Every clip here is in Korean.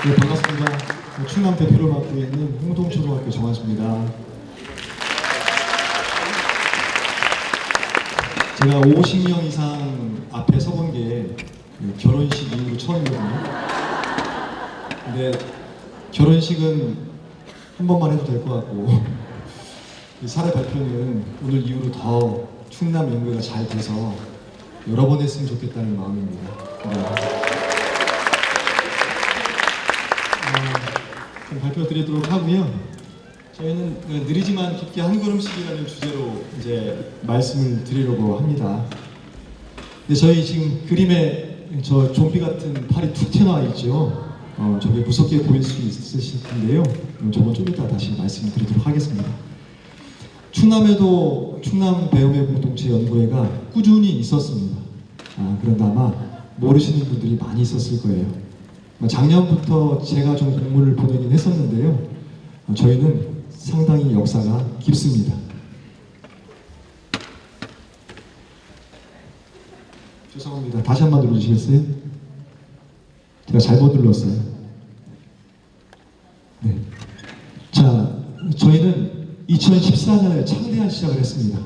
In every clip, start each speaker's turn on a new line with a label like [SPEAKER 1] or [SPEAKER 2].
[SPEAKER 1] 네, 반갑습니다. 충남 대표를 맡고 있는 홍동초등학교 정환수입니다. 제가 50명 이상 앞에 서본 게 결혼식 이후로 처음이거든요. 근데 결혼식은 한 번만 해도 될 것 같고 이 사례 발표는 오늘 이후로 더 충남 연구회가 잘 돼서 여러 번 했으면 좋겠다는 마음입니다. 네. 좀 발표드리도록 하고요. 저희는 느리지만 깊게 한 걸음씩이라는 주제로 이제 말씀을 드리려고 합니다. 근데 저희 지금 그림에 저 좀비 같은 팔이 툭 튀어나와 있죠. 저게 무섭게 보일 수 있으실 텐데요. 저건 좀 이따 다시 말씀드리도록 하겠습니다. 충남에도 충남 배움의 공동체 연구회가 꾸준히 있었습니다. 그런데 아마 모르시는 분들이 많이 있었을 거예요. 작년부터 제가 좀 공문을 보내긴 했었는데요. 저희는 상당히 역사가 깊습니다. 죄송합니다. 다시 한 번 눌러주시겠어요? 제가 잘못 눌렀어요. 네. 자, 저희는 2014년에 창대한 시작을 했습니다.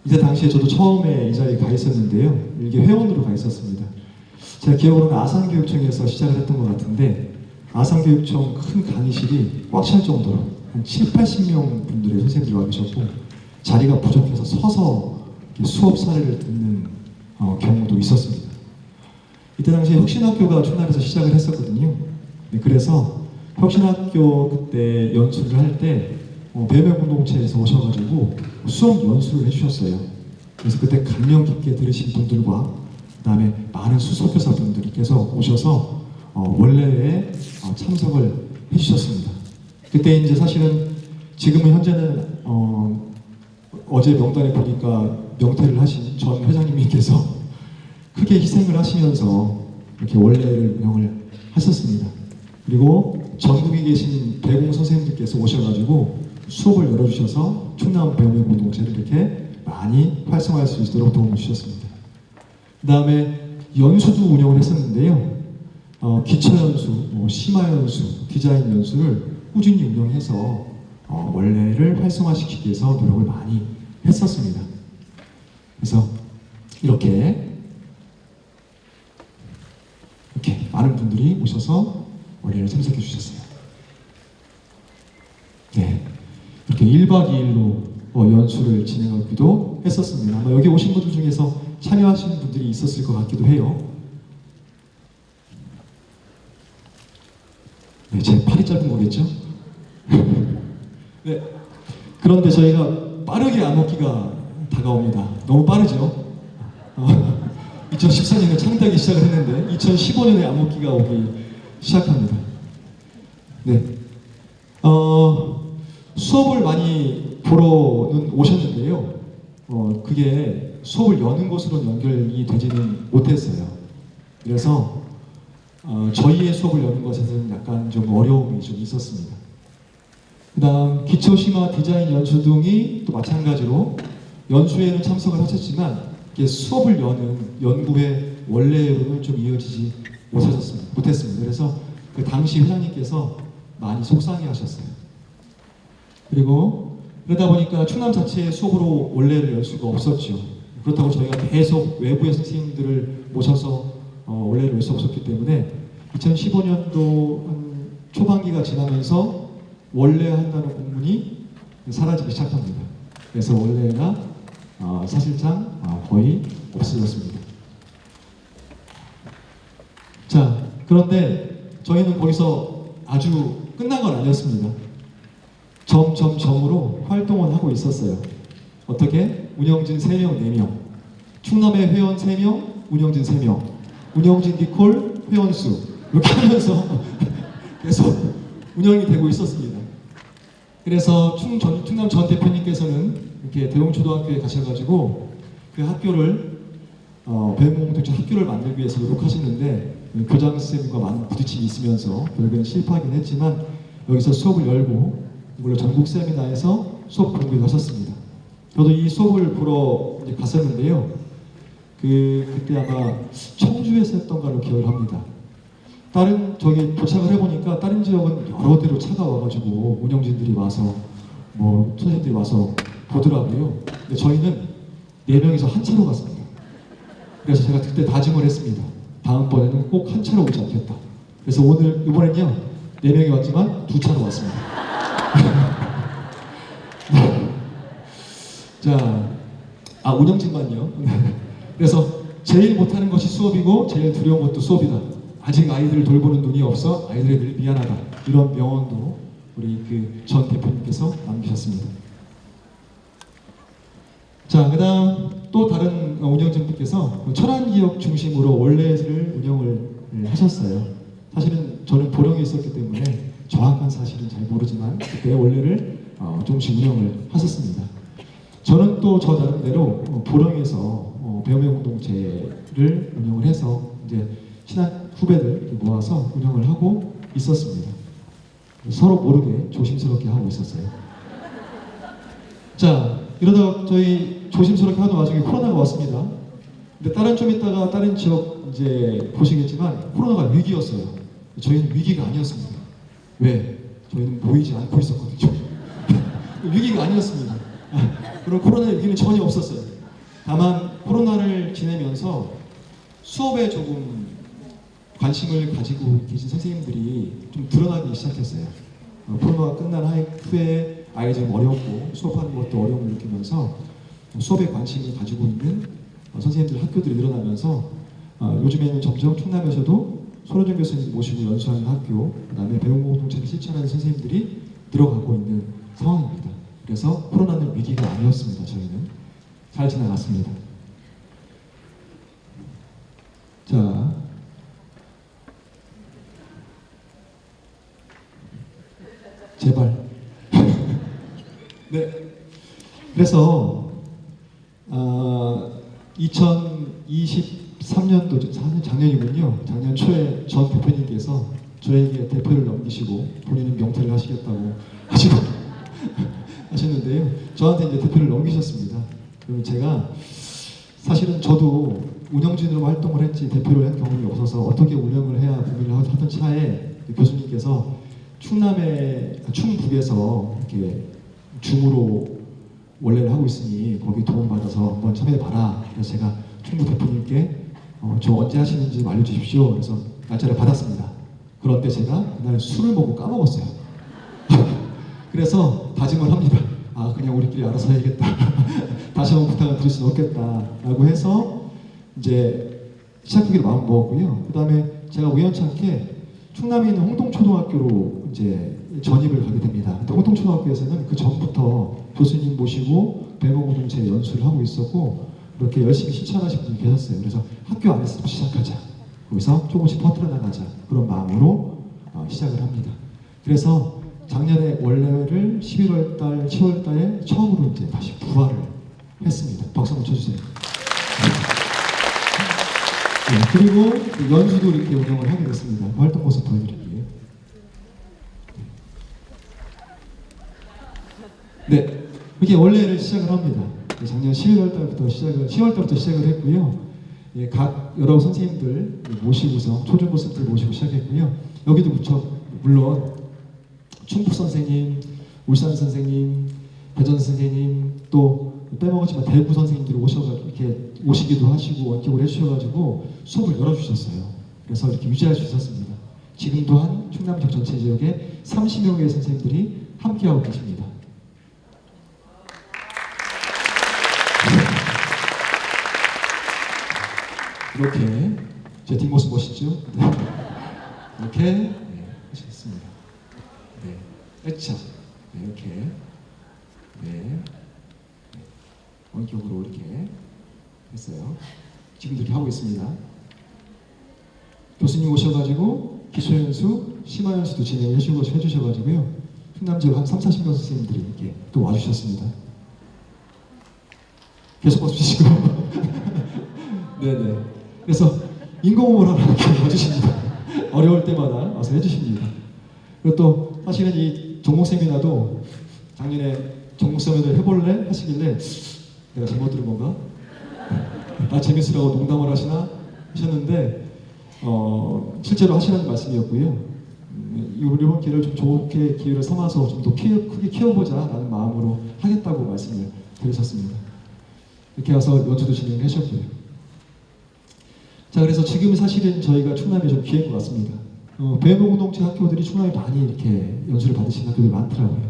[SPEAKER 1] 이때 당시에 저도 처음에 이 자리에 가 있었는데요. 이게 회원으로 가 있었습니다. 제가 기억으로는 아산교육청에서 시작을 했던 것 같은데 아산교육청 큰 강의실이 꽉 찰 정도로 한 7, 80명 분들의 선생님들이 와 계셨고 자리가 부족해서 서서 수업 사례를 듣는 경우도 있었습니다. 이때 당시에 혁신학교가 충남에서 시작을 했었거든요. 네, 그래서 혁신학교 그때 연수를 할 때 배움의 공동체에서 오셔가지고 수업 연수를 해주셨어요. 그래서 그때 감명 깊게 들으신 분들과 그 다음에 많은 수석교사분들께서 오셔서 원래에 참석을 해주셨습니다. 그때 이제 사실은 지금은 현재는 어제 명단에 보니까 명퇴를 하신 전 회장님께서 크게 희생을 하시면서 이렇게 원래를 운영을 하셨습니다. 그리고 전국에 계신 배공 선생님들께서 오셔가지고 수업을 열어주셔서 충남 배움의 공동체를 이렇게 많이 활성화할 수 있도록 도움을 주셨습니다. 그 다음에 연수도 운영을 했었는데요. 기초연수, 심화연수, 디자인 연수를 꾸준히 운영해서 원래를 활성화시키기 위해서 노력을 많이 했었습니다. 그래서 이렇게 많은 분들이 오셔서 원래를 참석해 주셨어요. 네, 이렇게 1박 2일로 연수를 진행하기도 했었습니다. 아마 여기 오신 분들 중에서 참여하시는 분들이 있었을 것 같기도 해요. 네, 제 팔이 짧은 거겠죠? 네, 그런데 저희가 빠르게 암흑기가 다가옵니다. 너무 빠르죠? 2014년에 창대하게 시작을 했는데 2015년에 암흑기가 오기 시작합니다. 네, 수업을 많이 보러는 오셨는데요. 그게 수업을 여는 것으로 연결이 되지는 못했어요. 그래서 저희의 수업을 여는 것에서는 약간 좀 어려움이 좀 있었습니다. 그 다음 기초심화 디자인 연수 등이 또 마찬가지로 연수에는 참석을 하셨지만 이게 수업을 여는 연구회 원래로는 좀 이어지지 못했습니다. 그래서 그 당시 회장님께서 많이 속상해 하셨어요. 그리고 그러다 보니까 충남 자체의 수업으로 원래를 열 수가 없었죠. 그렇다고 저희가 계속 외부의 선생님들을 모셔서 원래를 열 수 없었기 때문에 2015년도 초반기가 지나면서 원래 한다는 공문이 사라지기 시작합니다. 그래서 원래가 사실상 거의 없어졌습니다. 자, 그런데 저희는 거기서 아주 끝난 건 아니었습니다. 점으로 활동을 하고 있었어요. 어떻게? 운영진 3명, 4명. 충남의 회원 3명, 운영진 3명. 운영진 니콜, 회원수. 이렇게 하면서 계속 운영이 되고 있었습니다. 그래서 충남 전 대표님께서는 이렇게 대웅초등학교에 가셔가지고 그 학교를 배움공동체 학교를 만들기 위해서 노력하시는데 교장선생님과 많은 부딪힘이 있으면서 결국에는 실패하긴 했지만 여기서 수업을 열고 물론 전국 세미나에서 수업 공부를 하셨습니다. 저도 이 수업을 보러 갔었는데요. 그때 아마 청주에서 했던 걸로 기억을 합니다. 다른 저기 도착을 해보니까 다른 지역은 여러 대로 차가 와가지고 운영진들이 와서 뭐 선생님들이 와서 보더라고요. 근데 저희는 4명이서 한 차로 갔습니다. 그래서 제가 그때 다짐을 했습니다. 다음번에는 꼭 한 차로 오지 않겠다. 그래서 이번엔요 4명이 왔지만 2차로 왔습니다. 자, 운영진만요. 그래서 제일 못하는 것이 수업이고 제일 두려운 것도 수업이다. 아직 아이들을 돌보는 눈이 없어 아이들에 늘 미안하다. 이런 명언도 우리 그 전 대표님께서 남기셨습니다. 자, 그다음 또 다른 운영진분께서 철안기역 중심으로 원래를 운영을 하셨어요. 사실은 저는 보령에 있었기 때문에 정확한 사실은 잘 모르지만 그때 원래를 조금씩 운영을 하셨습니다. 저는 또 저 나름대로 보령에서 배움의 공동체를 운영을 해서 이제 신학 후배들 모아서 운영을 하고 있었습니다. 서로 모르게 조심스럽게 하고 있었어요. 자, 이러다가 저희 조심스럽게 하는 와중에 코로나가 왔습니다. 근데 좀 있다가 다른 지역 이제 보시겠지만 코로나가 위기였어요. 저희는 위기가 아니었습니다. 왜? 저희는 모이지 않고 있었거든요. 위기가 아니었습니다. 그런 코로나 위기는 전혀 없었어요. 다만 코로나를 지내면서 수업에 조금 관심을 가지고 계신 선생님들이 좀 드러나기 시작했어요. 코로나가 끝난 후에 아이들이 좀 어렵고 수업하는 것도 어려움을 느끼면서 수업에 관심을 가지고 있는 선생님들 학교들이 늘어나면서 요즘에는 점점 충남에서도 손호정 교수님 모시고 연수하는 학교, 그다음에 배움 공동체를 실천하는 선생님들이 늘어가고 있는 상황입니다. 그래서 코로나는 위기가 아니었습니다. 저희는 잘 지나갔습니다. 자, 제발. 네. 그래서 2023년도 작년이군요. 작년 초에 전 대표님께서 저에게 대표를 넘기시고 본인은 명퇴를 하시겠다고 하셨는데요. 저한테 이제 대표를 넘기셨습니다. 그러면 제가 사실은 저도 운영진으로 활동을 했지 대표를 한 경험이 없어서 어떻게 운영을 해야 고민을 하던 차에 교수님께서 충북에서 이렇게 줌으로 원래를 하고 있으니 거기 도움받아서 한번 참여해봐라. 그래서 제가 충북 대표님께 저 언제 하시는지 알려주십시오. 그래서 날짜를 받았습니다. 그런데 제가 그날 술을 먹고 까먹었어요. 그래서 다짐을 합니다. 그냥 우리끼리 알아서 해야겠다. 다시 한번 부탁을 드릴 수는 없겠다. 라고 해서 이제 시작하기로 마음 먹었고요. 그 다음에 제가 우연찮게 충남에 있는 홍동초등학교로 이제 전입을 가게 됩니다. 근데 홍동초등학교에서는 그 전부터 교수님 모시고 배움공동체 연수를 하고 있었고 그렇게 열심히 실천하신 분이 계셨어요. 그래서 학교 안에서 시작하자. 거기서 조금씩 퍼뜨려 나가자. 그런 마음으로 시작을 합니다. 그래서 작년에 원래를 11월 달, 10월 달에 처음으로 이제 다시 부활을 했습니다. 박수 한번 쳐주세요. 네, 그리고 연수도 이렇게 운영을 하게 됐습니다. 그 활동 모습 보여드릴게요. 네, 이렇게 원래를 시작을 합니다. 작년 10월 달부터 시작을 했고요. 예, 각 여러 선생님들 모시고서 초중고 선생님들 모시고 시작했고요. 여기도 물론 충북 선생님, 울산 선생님, 대전 선생님 또 빼먹었지만 대구 선생님들이 이렇게 오시기도 하시고 원격으로 해주셔가지고 수업을 열어주셨어요. 그래서 이렇게 유지할 수 있었습니다. 지금 또한 충남 지역 전체 지역에 30여 개의 선생님들이 함께하고 계십니다. 이렇게 제 뒷모습 멋있죠? 네. 이렇게 하셨습니다. 네, 애착. 네, 이렇게. 네. 원격으로 이렇게 했어요. 지금도 이렇게 하고 있습니다. 교수님 오셔가지고 기초연수, 심화연수도 진행을 해주셔가지고요. 충남 지역 한 30, 40명 선생님들이 이렇게 또 와주셨습니다. 계속 박수 치시고. 네네. 그래서 인공호흡을 하러 이렇게 와주십니다. 어려울 때마다 와서 해주십니다. 그리고 또 사실은 이 종목 세미나도 작년에 종목 세미나를 해볼래? 하시길래 내가 잘못 들은 건가? 나 재밌으라고 농담을 하시나? 하셨는데 실제로 하시는 말씀이었고요. 이번 기회를 좀 좋게 기회를 삼아서 좀 더 크게 키워보자라는 마음으로 하겠다고 말씀을 드리셨습니다. 이렇게 와서 연주도 진행하셨고요. 자, 그래서 지금 사실은 저희가 충남이 좀 기회인 것 같습니다. 배우공동체 학교들이 충남에 많이 이렇게 연수를 받으시는 학교들이 많더라고요.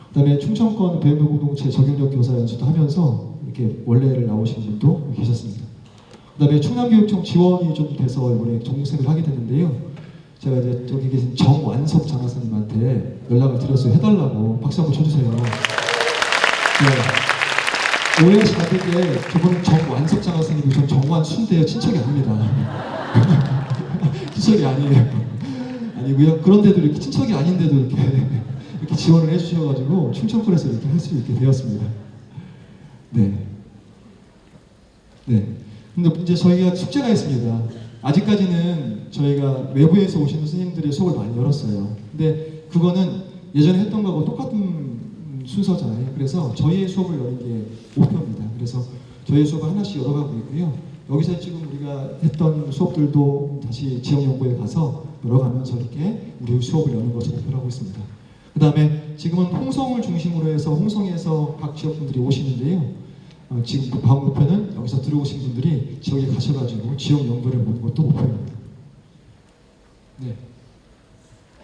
[SPEAKER 1] 그다음에 충청권 배우공동체 적용력 교사 연수도 하면서 이렇게 원래를 나오신 분도 계셨습니다. 그다음에 충남교육청 지원이 좀 돼서 이번에 전공생을 하게 됐는데요. 제가 이제 저기 계신 정완섭 장학사님한테 연락을 드렸어요. 해달라고. 박수 한번 쳐주세요. 네. 오해하시면 안 되게 저분은 정완섭 장학사님이 전 정완순대요. 친척이 아닙니다. 친척이 아니에요. 아니고요. 그런데도 이렇게 친척이 아닌데도 이렇게 지원을 해주셔가지고 충청권에서 이렇게 할 수 있게 되었습니다. 네. 네. 근데 이제 저희가 숙제가 있습니다. 아직까지는 저희가 외부에서 오시는 스님들의 수업을 많이 열었어요. 근데 그거는 예전에 했던 거하고 똑같은 순서잖아요. 그래서 저희의 수업을 여는 게 목표입니다. 그래서 저희의 수업을 하나씩 열어가고 있고요. 여기서 지금 우리가 했던 수업들도 다시 지역연구에 가서 열어가면서 이렇게 우리 수업을 여는 것을 목표로 하고 있습니다. 그 다음에 지금은 홍성을 중심으로 해서 홍성에서 각 지역분들이 오시는데요. 지금 그 다음 목표는 여기서 들어오신 분들이 지역에 가셔가지고 지역 연구를 보는 것도 목표입니다. 네.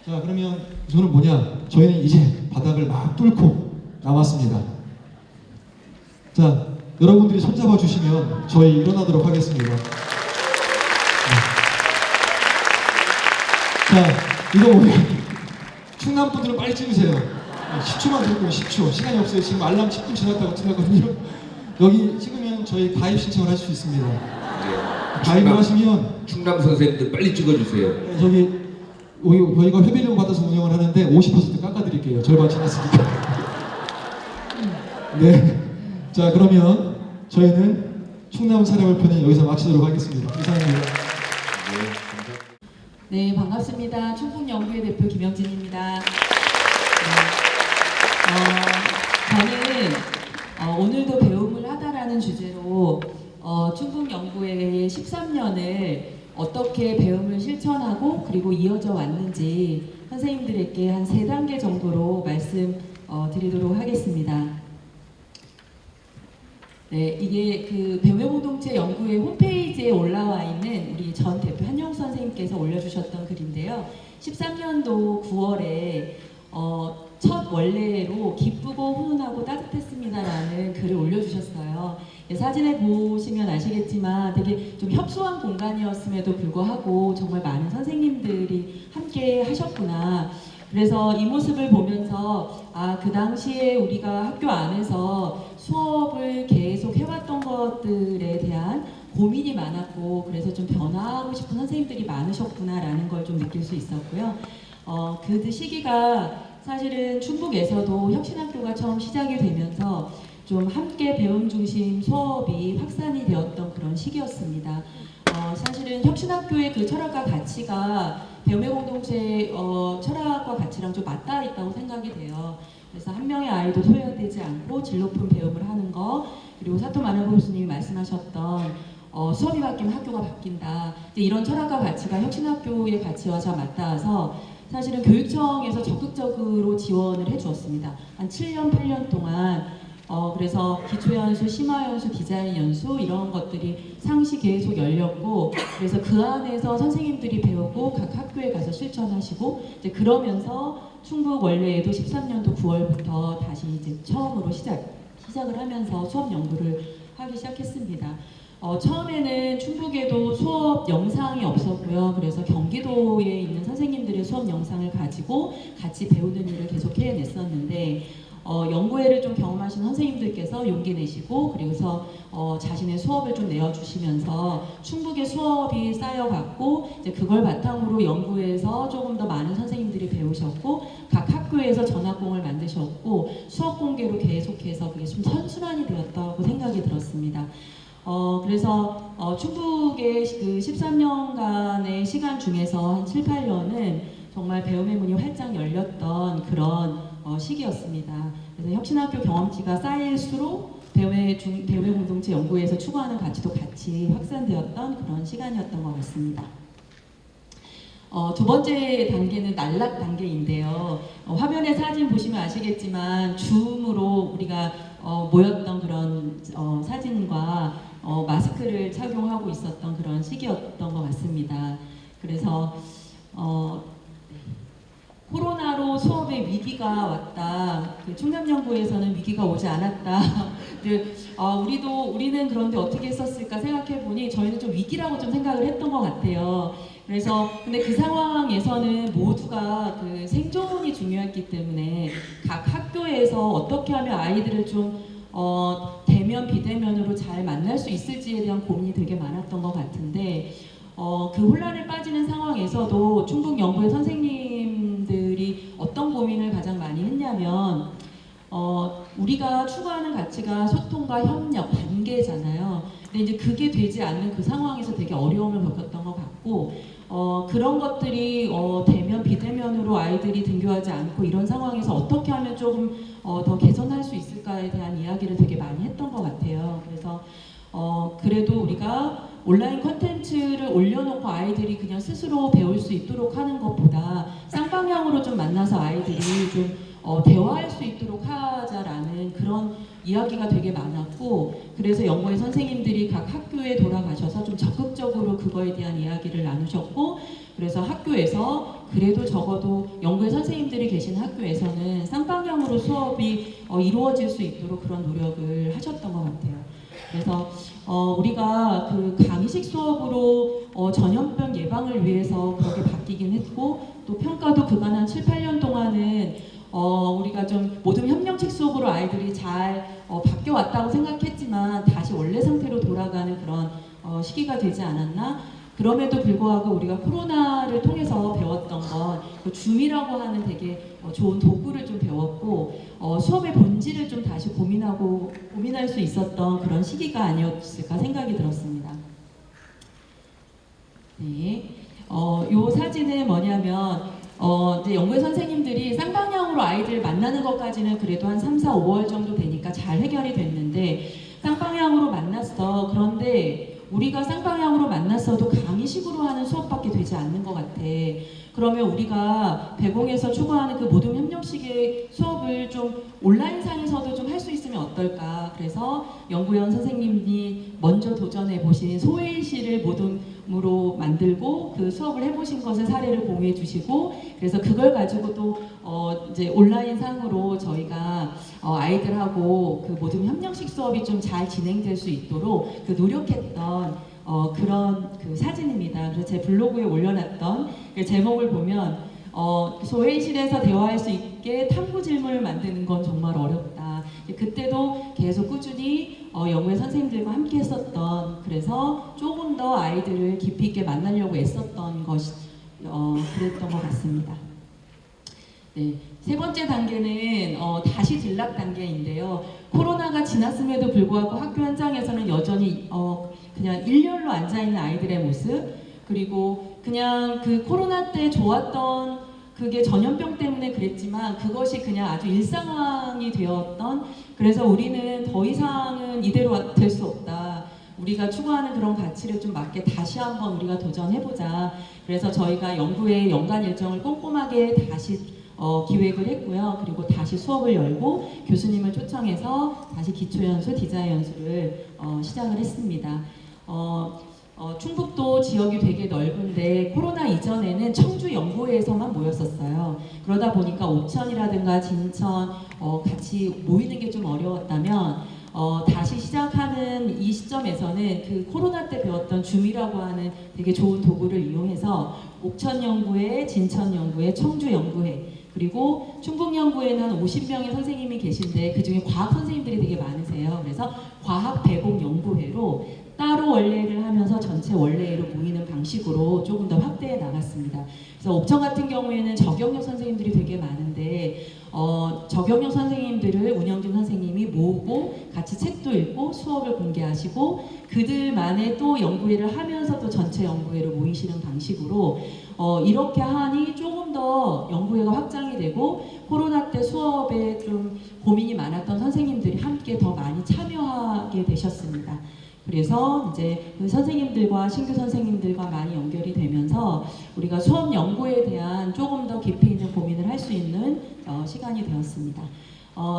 [SPEAKER 1] 자, 그러면 저는 뭐냐? 저희는 이제 바닥을 막 뚫고 남았습니다. 자, 여러분들이 손잡아 주시면 저희 일어나도록 하겠습니다. 네. 자, 이거 뭐냐? 충남 분들은 빨리 찍으세요. 10초만 드릴게요. 10초. 시간이 없어요. 지금 알람 10분 지났다고 지나거든요. 여기 찍으면 저희 가입 신청을 할 수 있습니다. 네. 가입을 하시면
[SPEAKER 2] 충남 선생님들 빨리 찍어주세요.
[SPEAKER 1] 네, 저희가 회비료 받아서 운영을 하는데 50% 깎아드릴게요. 절반 지났으니까. 네. 자, 그러면 저희는 충남 사례발표는 여기서 마치도록 하겠습니다. 이상입니다.
[SPEAKER 3] 네, 반갑습니다. 충북연구회 대표 김영진입니다. 저는 오늘도 배움을 하다라는 주제로 충북연구회의 13년을 어떻게 배움을 실천하고 그리고 이어져 왔는지 선생님들에게 한 3단계 정도로 말씀 드리도록 하겠습니다. 네, 이게 그 배움공동체 연구회 홈페이지에 올라와 있는 우리 전 대표 한영수 선생님께서 올려주셨던 글인데요. 13년도 9월에 첫 원래로 기쁘고 훈훈하고 따뜻했습니다라는 글을 올려주셨어요. 사진을 보시면 아시겠지만 되게 좀 협소한 공간이었음에도 불구하고 정말 많은 선생님들이 함께 하셨구나. 그래서 이 모습을 보면서 그 당시에 우리가 학교 안에서 수업을 계속 해왔던 것들에 대한 고민이 많았고 그래서 좀 변화하고 싶은 선생님들이 많으셨구나라는 걸 좀 느낄 수 있었고요. 그 시기가 사실은 충북에서도 혁신학교가 처음 시작이 되면서 좀 함께 배움 중심 수업이 확산이 되었던 그런 시기였습니다. 사실은 혁신학교의 그 철학과 가치가 배움의 공동체 철학과 가치랑 좀 맞닿아 있다고 생각이 돼요. 그래서 한 명의 아이도 소외되지 않고 질 높은 배움을 하는 거, 그리고 사토 마나부 교수님이 말씀하셨던 수업이 바뀌면 학교가 바뀐다. 이제 이런 철학과 가치가 혁신학교의 가치와 잘 맞닿아서 사실은 교육청에서 적극적으로 지원을 해주었습니다. 한 7년, 8년 동안 그래서 기초연수, 심화연수, 디자인연수 이런 것들이 상시 계속 열렸고 그래서 그 안에서 선생님들이 배우고 각 학교에 가서 실천하시고 이제 그러면서 충북 원래에도 13년도 9월부터 다시 이제 처음으로 시작을 하면서 수업 연구를 하기 시작했습니다. 처음에는 충북에도 수업 영상이 없었고요. 그래서 경기도에 있는 선생님들의 수업 영상을 가지고 같이 배우는 일을 계속 해냈었는데 연구회를 좀 경험하신 선생님들께서 용기 내시고 그래서 자신의 수업을 좀 내어주시면서 충북의 수업이 쌓여갔고 이제 그걸 바탕으로 연구회에서 조금 더 많은 선생님들이 배우셨고 각 학교에서 전학공을 만드셨고 수업 공개로 계속해서 그게 좀 선순환이 되었다고 생각이 들었습니다. 그래서 충북의 그 13년간의 시간 중에서 한 7, 8년은 정말 배움의 문이 활짝 열렸던 그런 시기였습니다. 그래서 혁신학교 경험치가 쌓일수록 배움의 공동체 연구에서 추구하는 가치도 같이 확산되었던 그런 시간이었던 것 같습니다. 두 번째 단계는 난락 단계인데요. 화면에 사진 보시면 아시겠지만 줌으로 우리가 모였던 그런 사진과 마스크를 착용하고 있었던 그런 시기였던 것 같습니다. 그래서 코로나로 수업에 위기가 왔다. 그 충남연구에서는 위기가 오지 않았다. 우리는 그런데 어떻게 했었을까 생각해 보니 저희는 좀 위기라고 좀 생각을 했던 것 같아요. 그래서 근데 그 상황에서는 모두가 그 생존이 중요했기 때문에 각 학교에서 어떻게 하면 아이들을 좀 대면 비대면으로 잘 만날 수 있을지에 대한 고민이 되게 많았던 것 같은데 그 혼란에 빠지는 상황에서도 충북연구의 선생님들이 어떤 고민을 가장 많이 했냐면 우리가 추구하는 가치가 소통과 협력, 관계잖아요. 근데 이제 그게 되지 않는 그 상황에서 되게 어려움을 겪었던 것 같고 그런 것들이 대면, 비대면으로 아이들이 등교하지 않고 이런 상황에서 어떻게 하면 조금 더 개선할 수 있을까에 대한 이야기를 되게 많이 했던 것 같아요. 그래서 그래도 우리가 온라인 콘텐츠를 올려놓고 아이들이 그냥 스스로 배울 수 있도록 하는 것보다 쌍방향으로 좀 만나서 아이들이 좀 대화할 수 있도록 하자라는 그런 이야기가 되게 많았고 그래서 연구의 선생님들이 각 학교에 돌아가셔서 좀 적극적으로 그거에 대한 이야기를 나누셨고 그래서 학교에서 그래도 적어도 연구의 선생님들이 계신 학교에서는 쌍방향으로 수업이 이루어질 수 있도록 그런 노력을 하셨던 것 같아요. 그래서 우리가 그 강의식 수업으로 전염병 예방을 위해서 그렇게 바뀌긴 했고 또 평가도 그간 한 7, 8년 동안은 우리가 좀 모든 협력식 수업으로 아이들이 잘 바뀌어왔다고 생각했지만 다시 원래 상태로 돌아가는 그런 시기가 되지 않았나? 그럼에도 불구하고 우리가 코로나를 통해서 배웠던 건그 줌이라고 하는 되게 좋은 도구를 좀 배웠고 수업의 본질을 좀 다시 고민할 수 있었던 그런 시기가 아니었을까 생각이 들었습니다. 네, 요 사진은 뭐냐면 이제 연구의 선생님들이 쌍방향으로 아이들 만나는 것까지는 그래도 한 3, 4, 5월 정도 되니까 잘 해결이 됐는데 쌍방향으로 만났어. 그런데 우리가 쌍방향으로 만났어도 강의식으로 하는 수업밖에 되지 않는 것 같아. 그러면 우리가 배공에서 추구하는 그 모든 협력식의 수업을 좀 온라인상에서도 좀 할 수 있으면 어떨까. 그래서 연구원 선생님이 먼저 도전해 보신 소회의실을 모둠으로 만들고 그 수업을 해보신 것을 사례를 공유해 주시고 그래서 그걸 가지고 또 이제 온라인상으로 저희가 아이들하고 그 모든 협력식 수업이 좀 잘 진행될 수 있도록 그 노력했던 그런 그 사진입니다. 그래서 제 블로그에 올려놨던 그 제목을 보면 소회의실에서 대화할 수 있게 탐구 질문을 만드는 건 정말 어렵다. 그때도 계속 꾸준히 연구의 선생님들과 함께 했었던 그래서 조금 더 아이들을 깊이 있게 만나려고 애썼던 것이 그랬던 것 같습니다. 네, 세 번째 단계는 다시 진락 단계인데요. 코로나가 지났음에도 불구하고 학교 현장에서는 여전히 그냥 일렬로 앉아있는 아이들의 모습 그리고 그냥 그 코로나 때 좋았던 그게 전염병 때문에 그랬지만 그것이 그냥 아주 일상화이 되었던 그래서 우리는 더 이상은 이대로 될 수 없다. 우리가 추구하는 그런 가치를 좀 맞게 다시 한번 우리가 도전해보자. 그래서 저희가 연구의 연간 일정을 꼼꼼하게 다시 기획을 했고요. 그리고 다시 수업을 열고 교수님을 초청해서 다시 기초연수, 디자인 연수를 시작을 했습니다. 충북도 지역이 되게 넓은데 코로나 이전에는 청주 연구회에서만 모였었어요. 그러다 보니까 옥천이라든가 진천 같이 모이는 게 좀 어려웠다면 다시 시작하는 이 시점에서는 그 코로나 때 배웠던 줌이라고 하는 되게 좋은 도구를 이용해서 옥천연구회, 진천연구회, 청주연구회 그리고 충북연구회는 한 50명의 선생님이 계신데 그중에 과학 선생님들이 되게 많으세요. 그래서 과학배공연구회로 따로 원래를 하면서 전체 원래로 모이는 방식으로 조금 더 확대해 나갔습니다. 그래서 옥천 같은 경우에는 저경력 선생님들이 되게 많은데 저경력 선생님들을 운영진 선생님이 모으고 같이 책도 읽고 수업을 공개하시고 그들만의 또 연구회를 하면서도 전체 연구회로 모이시는 방식으로 이렇게 하니 조금 더 연구회가 확장이 되고 코로나 때 수업에 좀 고민이 많았던 선생님들이 함께 더 많이 참여하게 되셨습니다. 그래서 이제 그 선생님들과 신규 선생님들과 많이 연결이 되면서 우리가 수업 연구에 대한 조금 더 깊이 있는 고민을 할 수 있는 시간이 되었습니다.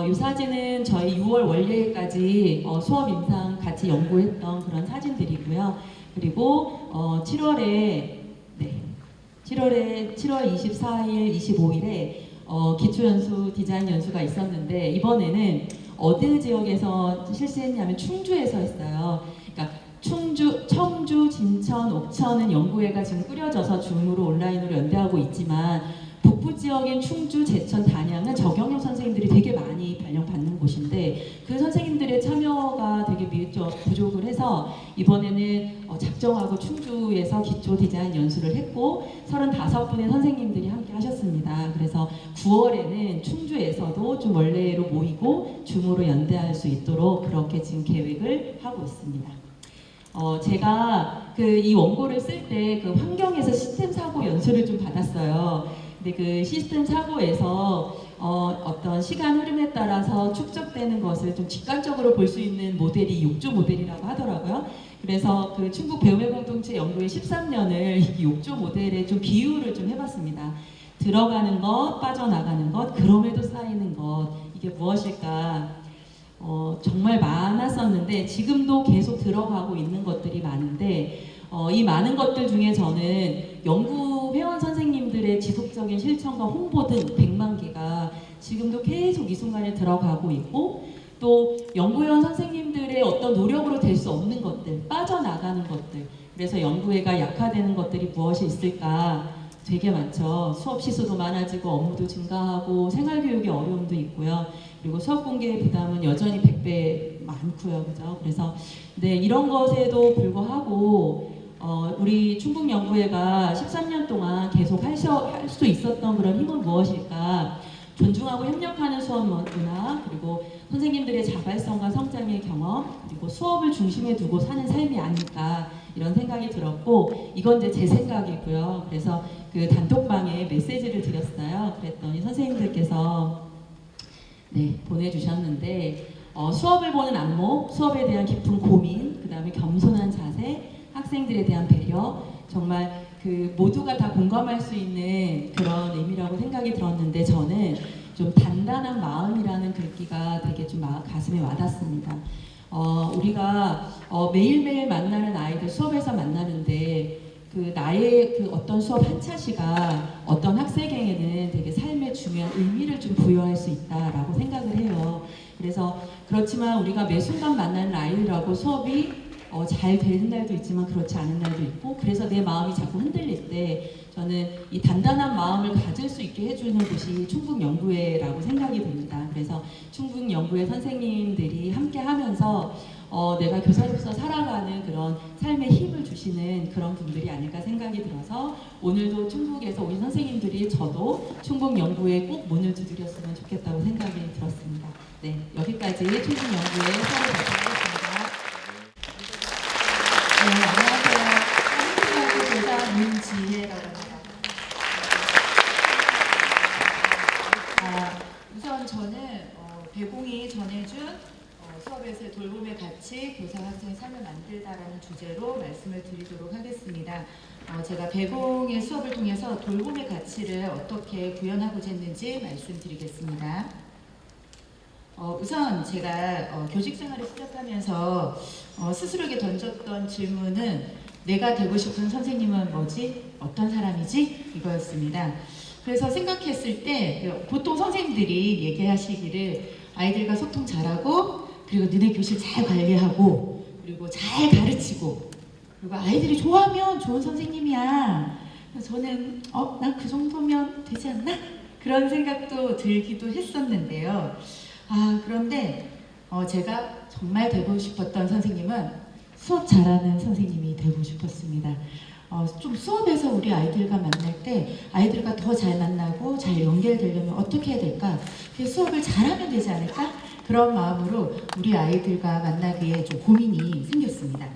[SPEAKER 3] 이 사진은 저희 6월 원래까지 수업 임상 같이 연구했던 그런 사진들이고요. 그리고 7월 24일, 25일에 기초연수 디자인 연수가 있었는데 이번에는 어느 지역에서 실시했냐면 충주에서 했어요. 그러니까 충주, 청주, 진천, 옥천은 연구회가 지금 꾸려져서 줌으로 온라인으로 연대하고 있지만 북부 지역인 충주, 제천, 단양은 저경영 선생님들이 되게 많이 발령받는 곳인데 그 선생님들의 참여가 되게 부족을 해서 이번에는 작정하고 충주에서 기초 디자인 연수를 했고 35분의 선생님들이 함께 하셨습니다. 그래서 9월에는 충주에서도 좀 원래로 모이고 줌으로 연대할 수 있도록 그렇게 지금 계획을 하고 있습니다. 제가 이 원고를 쓸 때 그 환경에서 시스템 사고 연수를 좀 받았어요. 근데 그 시스템 사고에서 어떤 시간 흐름에 따라서 축적되는 것을 좀 직관적으로 볼 수 있는 모델이 6조 모델이라고 하더라고요. 그래서 그 충북 배움의 공동체 연구의 13년을 이 6조 모델에 좀 비유를 좀 해봤습니다. 들어가는 것, 빠져나가는 것, 그럼에도 쌓이는 것, 이게 무엇일까? 정말 많았었는데 지금도 계속 들어가고 있는 것들이 많은데 이 많은 것들 중에 저는 연구 회원 선생님들의 지속적인 실천과 홍보 등 100만 개가 지금도 계속 이 순간에 들어가고 있고 또 연구회원 선생님들의 어떤 노력으로 될 수 없는 것들, 빠져나가는 것들, 그래서 연구회가 약화되는 것들이 무엇이 있을까 되게 많죠. 수업 시수도 많아지고 업무도 증가하고 생활교육의 어려움도 있고요. 그리고 수업 공개의 부담은 여전히 100배 많고요. 그죠? 그래서 네, 이런 것에도 불구하고 우리 충북연구회가 13년 동안 계속 할 수 있었던 그런 힘은 무엇일까? 존중하고 협력하는 수업 문화, 그리고 선생님들의 자발성과 성장의 경험, 그리고 수업을 중심에 두고 사는 삶이 아닐까 이런 생각이 들었고 이건 이제 제 생각이고요. 그래서 그 단톡방에 메시지를 드렸어요. 그랬더니 선생님들께서 네, 보내주셨는데 수업을 보는 안목, 수업에 대한 깊은 고민, 그 다음에 겸손한 자세, 학생들에 대한 배려, 정말 그 모두가 다 공감할 수 있는 그런 의미라고 생각이 들었는데 저는 좀 단단한 마음이라는 글귀가 되게 좀 가슴에 와닿습니다. 우리가 매일매일 만나는 아이들 수업에서 만나는데 그 나의 그 어떤 수업 한 차시가 어떤 학생에게는 되게 삶에 중요한 의미를 좀 부여할 수 있다라고 생각을 해요. 그래서 그렇지만 우리가 매 순간 만나는 아이들하고 수업이 잘 되는 날도 있지만 그렇지 않은 날도 있고 그래서 내 마음이 자꾸 흔들릴 때 저는 이 단단한 마음을 가질 수 있게 해주는 곳이 충북연구회라고 생각이 듭니다. 그래서 충북연구회 선생님들이 함께 하면서 내가 교사로서 살아가는 그런 삶의 힘을 주시는 그런 분들이 아닐까 생각이 들어서 오늘도 충북에서 오신 선생님들이 저도 충북연구회에 꼭 문을 두드렸으면 좋겠다고 생각이 들었습니다. 네, 여기까지 충북연구회 수업을 마치겠습니다.
[SPEAKER 4] 네, 안녕하세요. 한국여고 교사 문지혜라고 합니다. 우선 저는 배공이 전해준 수업에서의 돌봄의 가치, 교사 학생의 삶을 만들다라는 주제로 말씀을 드리도록 하겠습니다. 제가 배공의 수업을 통해서 돌봄의 가치를 어떻게 구현하고자 했는지 말씀드리겠습니다. 우선 제가 교직 생활을 시작하면서 스스로에게 던졌던 질문은 내가 되고 싶은 선생님은 뭐지? 어떤 사람이지? 이거였습니다. 그래서 생각했을 때 보통 선생님들이 얘기하시기를 아이들과 소통 잘하고 그리고 너네 교실 잘 관리하고 그리고 잘 가르치고 그리고 아이들이 좋아하면 좋은 선생님이야. 저는 난 그 정도면 되지 않나? 그런 생각도 들기도 했었는데요. 그런데 제가 정말 되고 싶었던 선생님은 수업 잘하는 선생님이 되고 싶었습니다. 좀 수업에서 우리 아이들과 만날 때 아이들과 더 잘 만나고 잘 연결되려면 어떻게 해야 될까? 수업을 잘하면 되지 않을까? 그런 마음으로 우리 아이들과 만나기에 좀 고민이 생겼습니다.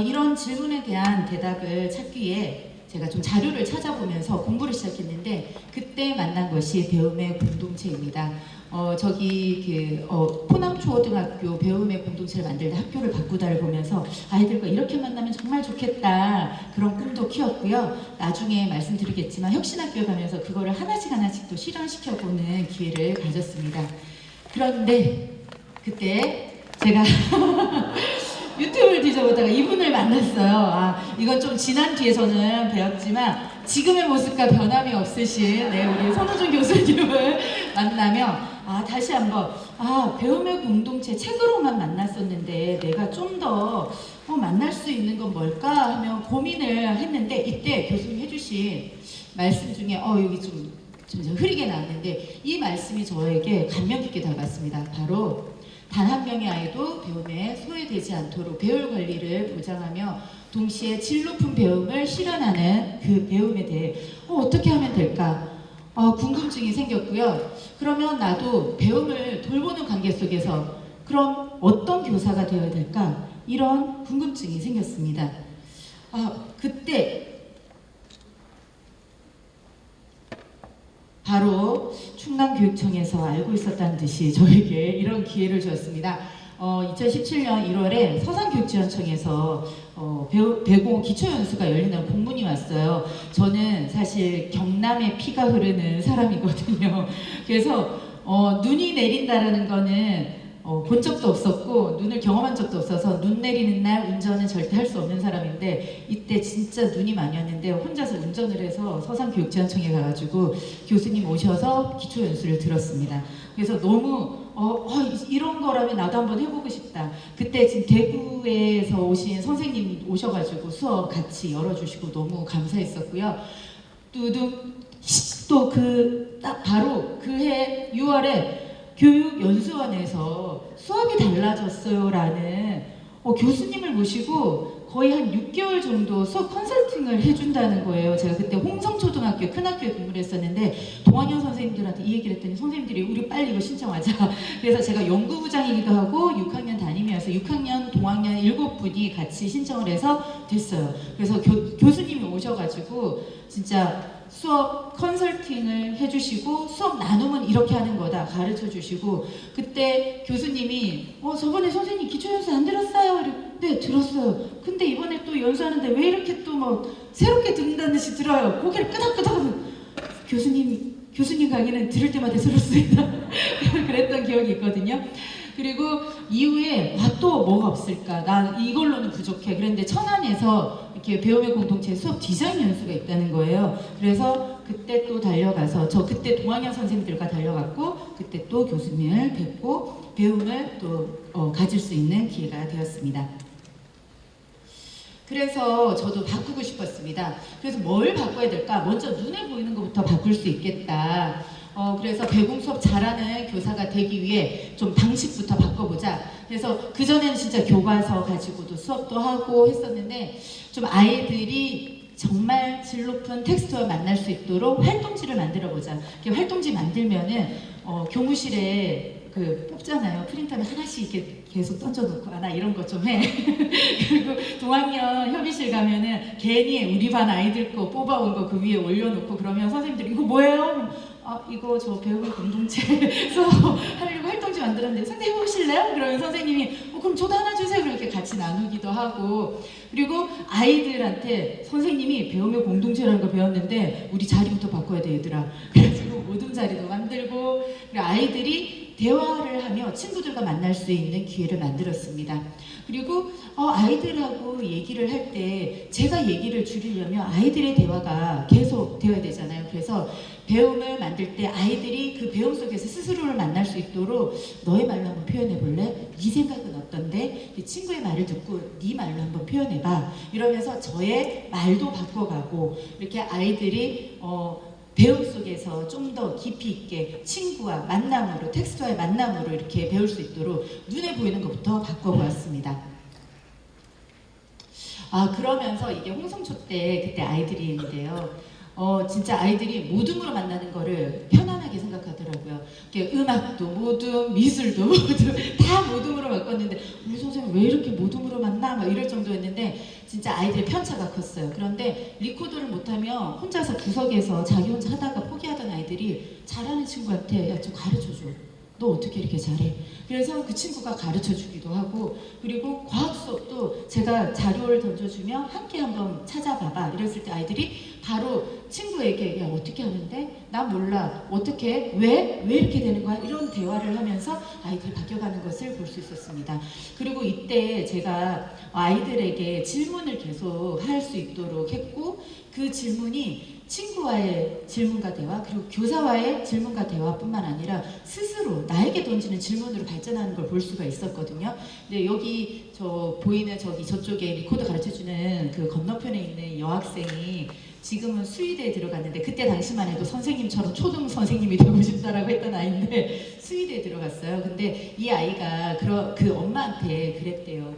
[SPEAKER 4] 이런 질문에 대한 대답을 찾기 위해 제가 좀 자료를 찾아보면서 공부를 시작했는데 그때 만난 것이 배움의 공동체입니다. 저기 포남초등학교 배움의 공동체를 만들 때 학교를 바꾸다를 보면서 아이들과 이렇게 만나면 정말 좋겠다 그런 꿈도 키웠고요. 나중에 말씀드리겠지만 혁신학교에 가면서 그거를 하나씩 또 실현시켜보는 기회를 가졌습니다. 그런데 그때 제가 유튜브를 뒤져보다가 이분을 만났어요. 이건 좀 지난 뒤에 저는 배웠지만 지금의 모습과 변함이 없으신 우리 손호준 교수님을 만나며 다시 한번 배움의 공동체 책으로만 만났었는데 내가 좀 더 만날 수 있는 건 뭘까 하며 고민을 했는데 이때 교수님 해주신 말씀 중에 여기 좀 흐리게 나왔는데 이 말씀이 저에게 감명 깊게 다가왔습니다. 바로 단 한 명의 아이도 배움에 소외되지 않도록 배울 권리를 보장하며 동시에 질 높은 배움을 실현하는 그 배움에 대해 어떻게 하면 될까? 궁금증이 생겼고요. 그러면 나도 배움을 돌보는 관계 속에서 그럼 어떤 교사가 되어야 될까? 이런 궁금증이 생겼습니다. 그때 바로 충남교육청에서 알고 있었다는 듯이 저에게 이런 기회를 주었습니다. 2017년 1월에 서산교육지원청에서 배공 기초연수가 열린다는 공문이 왔어요. 저는 사실 경남의 피가 흐르는 사람이거든요. 그래서 눈이 내린다라는 거는 본 적도 없었고 눈을 경험한 적도 없어서 눈 내리는 날 운전은 절대 할 수 없는 사람인데 이때 진짜 눈이 많이 왔는데 혼자서 운전을 해서 서산교육지원청에 가가지고 교수님 오셔서 기초연수를 들었습니다. 그래서 너무 이런 거라면 나도 한번 해보고 싶다. 그때 지금 대구에서 오신 선생님 오셔가지고 수업 같이 열어주시고 너무 감사했었고요. 또 딱 바로 그해 6월에 교육연수원에서 수업이 달라졌어요라는 교수님을 모시고 거의 한 6개월 정도 수업 컨설팅을 해준다는 거예요. 제가 그때 홍성초등학교 큰 학교에 근무를 했었는데 동학년 선생님들한테 이 얘기를 했더니 선생님들이 우리 빨리 이거 신청하자. 그래서 제가 연구부장이기도 하고 6학년 담임이어서 6학년 동학년 7분이 같이 신청을 해서 됐어요. 그래서 교수님이 오셔가지고 진짜 수업 컨설팅을 해주시고 수업 나눔은 이렇게 하는 거다 가르쳐 주시고 그때 교수님이 저번에 선생님 기초연수 안 들었어요? 네 들었어요. 근데 이번에 또 연수하는데 왜 이렇게 또 새롭게 듣는다는 듯이 들어요. 고개를 끄덕끄덕 교수님 강의는 들을 때마다 들었습니다. 그랬던 기억이 있거든요. 그리고 이후에 또 뭐가 없을까? 난 이걸로는 부족해. 그런데 천안에서 이렇게 배움의 공동체 수업 디자인 연수가 있다는 거예요. 그래서 그때 또 달려가서 저 그때 동학년 선생님들과 달려갔고 그때 또 교수님을 뵙고 배움을 또 가질 수 있는 기회가 되었습니다. 그래서 저도 바꾸고 싶었습니다. 그래서 뭘 바꿔야 될까? 먼저 눈에 보이는 것부터 바꿀 수 있겠다. 그래서 배공 수업 잘하는 교사가 되기 위해 좀 방식부터 바꿔보자. 그래서 그전에는 진짜 교과서 가지고도 수업도 하고 했었는데 좀 아이들이 정말 질 높은 텍스트와 만날 수 있도록 활동지를 만들어보자. 활동지 만들면은 교무실에 뽑잖아요. 프린터를 하나씩 이렇게 계속 던져놓고 나 이런 거 좀 해. 그리고 동학년 협의실 가면은 괜히 우리 반 아이들 거 뽑아온 거 그 위에 올려놓고 그러면 선생님들이 이거 뭐예요? 이거 저 배움의 공동체에서 하려고 활동지 만들었는데 선생님 해보실래요? 그러면 선생님이 그럼 저도 하나 주세요. 이렇게 같이 나누기도 하고 그리고 아이들한테 선생님이 배움의 공동체라는 거 배웠는데 우리 자리부터 바꿔야 돼 얘들아. 그래가지고 모든 자리도 만들고 그리고 아이들이 대화를 하며 친구들과 만날 수 있는 기회를 만들었습니다. 그리고 아이들하고 얘기를 할 때 제가 얘기를 줄이려면 아이들의 대화가 계속 되어야 되잖아요. 그래서 배움을 만들 때 아이들이 그 배움 속에서 스스로를 만날 수 있도록 너의 말로 한번 표현해 볼래? 네 생각은 어떤데? 친구의 말을 듣고 네 말로 한번 표현해 봐. 이러면서 저의 말도 바꿔가고 이렇게 아이들이 배움 속에서 좀 더 깊이 있게 친구와 만남으로 텍스트와의 만남으로 이렇게 배울 수 있도록 눈에 보이는 것부터 바꿔보았습니다. 그러면서 이게 홍성초 때 그때 아이들이 있는데요. 진짜 아이들이 모둠으로 만나는 거를 편안하게 생각하더라고요. 음악도 모둠, 미술도 모둠, 다 모둠으로 바꿨는데 우리 선생님 왜 이렇게 모둠으로 만나? 막 이럴 정도였는데 진짜 아이들의 편차가 컸어요. 그런데 리코더를 못하면 혼자서 구석에서 자기 혼자 하다가 포기하던 아이들이 잘하는 친구한테 야, 좀 가르쳐줘. 너 어떻게 이렇게 잘해? 그래서 그 친구가 가르쳐 주기도 하고, 그리고 과학 수업도 제가 자료를 던져주면 함께 한번 찾아봐봐 이랬을 때 아이들이 바로 친구에게 야 어떻게 하는데? 나 몰라. 어떻게? 왜? 왜 이렇게 되는 거야? 이런 대화를 하면서 아이들이 바뀌어가는 것을 볼 수 있었습니다. 그리고 이때 제가 아이들에게 질문을 계속 할 수 있도록 했고, 그 질문이 친구와의 질문과 대화, 그리고 교사와의 질문과 대화뿐만 아니라 스스로 나에게 던지는 질문으로 발전하는 걸 볼 수가 있었거든요. 근데 여기 저 보이는 저쪽에 리코더 가르쳐주는 그 건너편에 있는 여학생이 지금은 수의대에 들어갔는데, 그때 당시만 해도 선생님처럼 초등 선생님이 되고 싶다라고 했던 아이인데 수의대에 들어갔어요. 근데 이 아이가 그 엄마한테 그랬대요.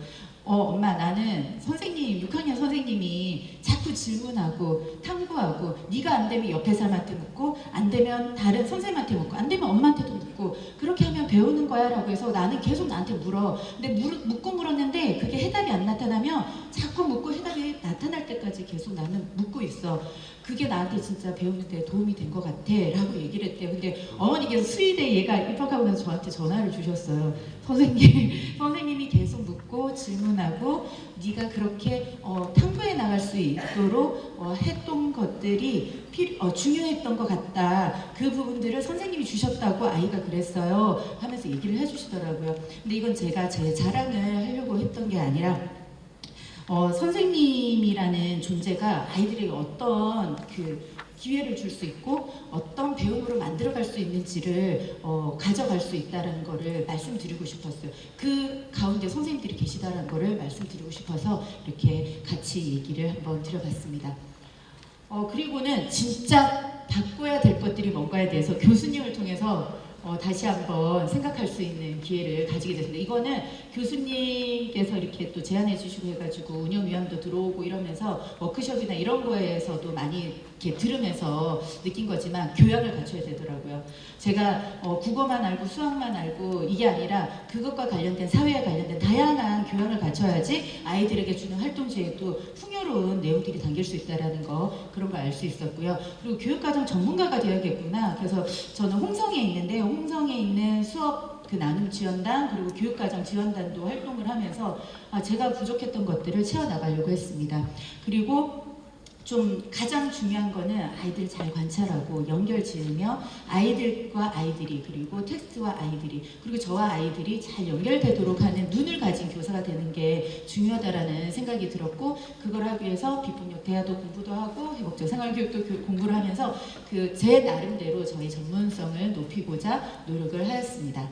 [SPEAKER 4] 엄마, 나는 선생님, 6학년 선생님이 자꾸 질문하고 탐구하고, 네가 안 되면 옆에 사람한테 묻고, 안 되면 다른 선생님한테 묻고, 안 되면 엄마한테도 묻고, 그렇게 하면 배우는 거야 라고 해서 나는 계속 나한테 물어. 근데 묻고 물었는데 그게 해답이 안 나타나면 자꾸 묻고 해답이 나타날 때까지 계속 나는 묻고 있어. 그게 나한테 진짜 배우는 데 도움이 된 것 같아 라고 얘기를 했대요. 근데 어머니께서 수의대 얘가 입학하고 나서 저한테 전화를 주셨어요. 선생님이 계속 묻고 질문하고 네가 그렇게 탐구해 나갈 수 있도록 했던 것들이 중요했던 것 같다. 그 부분들을 선생님이 주셨다고 아이가 그랬어요 하면서 얘기를 해주시더라고요. 근데 이건 제가 제 자랑을 하려고 했던 게 아니라 선생님이라는 존재가 아이들에게 어떤 그 기회를 줄 수 있고 어떤 배움으로 만들어갈 수 있는지를 가져갈 수 있다는 거를 말씀드리고 싶었어요. 그 가운데 선생님들이 계시다는 거를 말씀드리고 싶어서 이렇게 같이 얘기를 한번 드려봤습니다. 그리고는 진짜 바꿔야 될 것들이 뭔가에 대해서 교수님을 통해서 다시 한번 생각할 수 있는 기회를 가지게 됐습니다. 이거는 교수님께서 이렇게 또 제안해 주시고 해가지고 운영위원도 들어오고 이러면서 워크숍이나 이런 거에서도 많이 이렇게 들으면서 느낀 거지만 교양을 갖춰야 되더라고요. 제가 국어만 알고 수학만 알고 이게 아니라 그것과 관련된 사회에 관련된 다양한 교양을 갖춰야지 아이들에게 주는 활동지에도 풍요로운 내용들이 담길 수 있다는 거, 그런 걸 알 수 있었고요. 그리고 교육과정 전문가가 되어야겠구나. 그래서 저는 홍성에 있는데요. 홍성에 있는 수업 그 나눔 지원단, 그리고 교육과정 지원단도 활동을 하면서 제가 부족했던 것들을 채워나가려고 했습니다. 그리고 좀 가장 중요한 거는 아이들 잘 관찰하고 연결 지으며 아이들과 아이들이, 그리고 텍스트와 아이들이, 그리고 저와 아이들이 잘 연결되도록 하는 눈을 가진 교사가 되는 게 중요하다라는 생각이 들었고, 그걸 하기 위해서 비폭력 대화도 공부도 하고 해법적 생활교육도 공부를 하면서 그 제 나름대로 저의 전문성을 높이고자 노력을 하였습니다.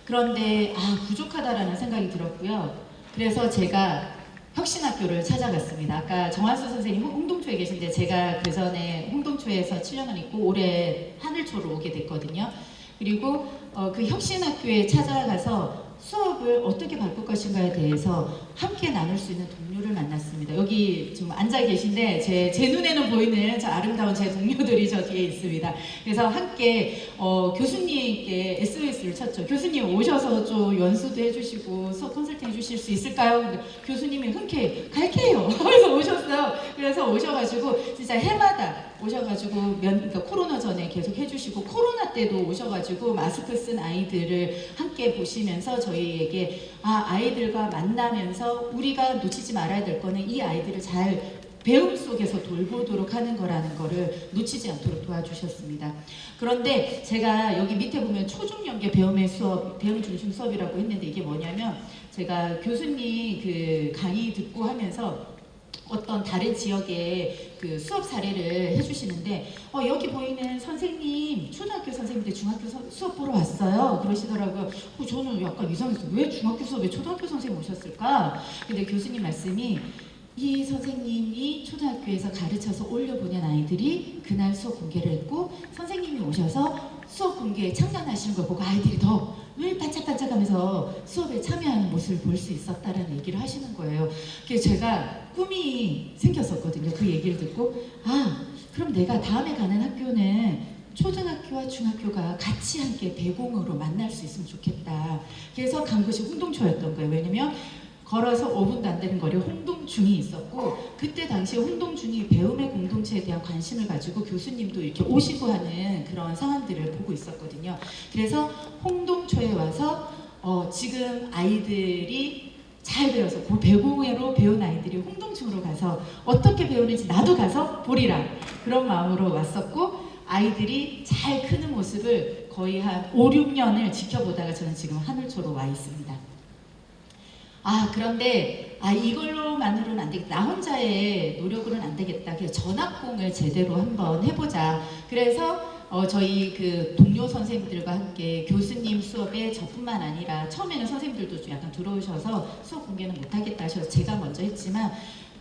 [SPEAKER 4] 그런데 부족하다라는 생각이 들었고요. 그래서 제가 혁신학교를 찾아갔습니다. 아까 정한수 선생님 홍동초에 계신데 제가 그 전에 홍동초에서 7년을 있고 올해 하늘초로 오게 됐거든요. 그리고 그 혁신학교에 찾아가서 수업을 어떻게 바꿀 것인가에 대해서 함께 나눌 수 있는 동료를 만났습니다. 여기 좀 앉아 계신데 제 눈에는 보이는 저 아름다운 제 동료들이 저 뒤에 있습니다. 그래서 함께 교수님께 SOS를 쳤죠. 교수님 오셔서 좀 연수도 해주시고 수업 컨설팅 해주실 수 있을까요? 근데 교수님이 흔쾌히 갈게요. 그래서 오셨어요. 그래서 오셔가지고 진짜 해마다 오셔가지고 그러니까 코로나 전에 계속 해주시고 코로나 때도 오셔가지고 마스크 쓴 아이들을 함께 보시면서 저희에게 아이들과 만나면서 우리가 놓치지 말아야 될 거는 이 아이들을 잘 배움 속에서 돌보도록 하는 거라는 거를 놓치지 않도록 도와주셨습니다. 그런데 제가 여기 밑에 보면 초중연계 배움의 수업, 배움 중심 수업이라고 했는데 이게 뭐냐면 제가 교수님 그 강의 듣고 하면서 어떤 다른 지역의 그 수업 사례를 해주시는데 여기 보이는 선생님 초등학교 선생님인데 중학교 수업 보러 왔어요 그러시더라고요. 저는 약간 이상했어요. 왜 중학교 수업에 초등학교 선생님 오셨을까? 근데 교수님 말씀이 이 선생님이 초등학교에서 가르쳐서 올려보낸 아이들이 그날 수업 공개를 했고 선생님이 오셔서 수업 공개에 참관하시는 걸 보고 아이들이 더 늘 반짝반짝하면서 수업에 참여하는 모습을 볼 수 있었다라는 얘기를 하시는 거예요. 그래서 제가 꿈이 생겼었거든요. 그 얘기를 듣고 그럼 내가 다음에 가는 학교는 초등학교와 중학교가 같이 함께 대공으로 만날 수 있으면 좋겠다. 그래서 간 곳이 홍동초였던 거예요. 왜냐면 걸어서 5분도 안 되는 거리에 홍동중이 있었고, 그때 당시에 홍동중이 배움의 공동체에 대한 관심을 가지고 교수님도 이렇게 오시고 하는 그런 상황들을 보고 있었거든요. 그래서 홍동초에 와서 지금 아이들이 잘 배워서 배공으로 배운 아이들이 홍동중으로 가서 어떻게 배우는지 나도 가서 보리라, 그런 마음으로 왔었고, 아이들이 잘 크는 모습을 거의 한 5, 6년을 지켜보다가 저는 지금 하늘초로 와 있습니다. 그런데 이걸로만으로는 안 되겠다. 나 혼자의 노력으로는 안 되겠다. 그래서 전학공을 제대로 한번 해보자. 그래서 저희 그 동료 선생님들과 함께 교수님 수업에 저뿐만 아니라, 처음에는 선생님들도 좀 약간 들어오셔서 수업 공개는 못하겠다 하셔서 제가 먼저 했지만,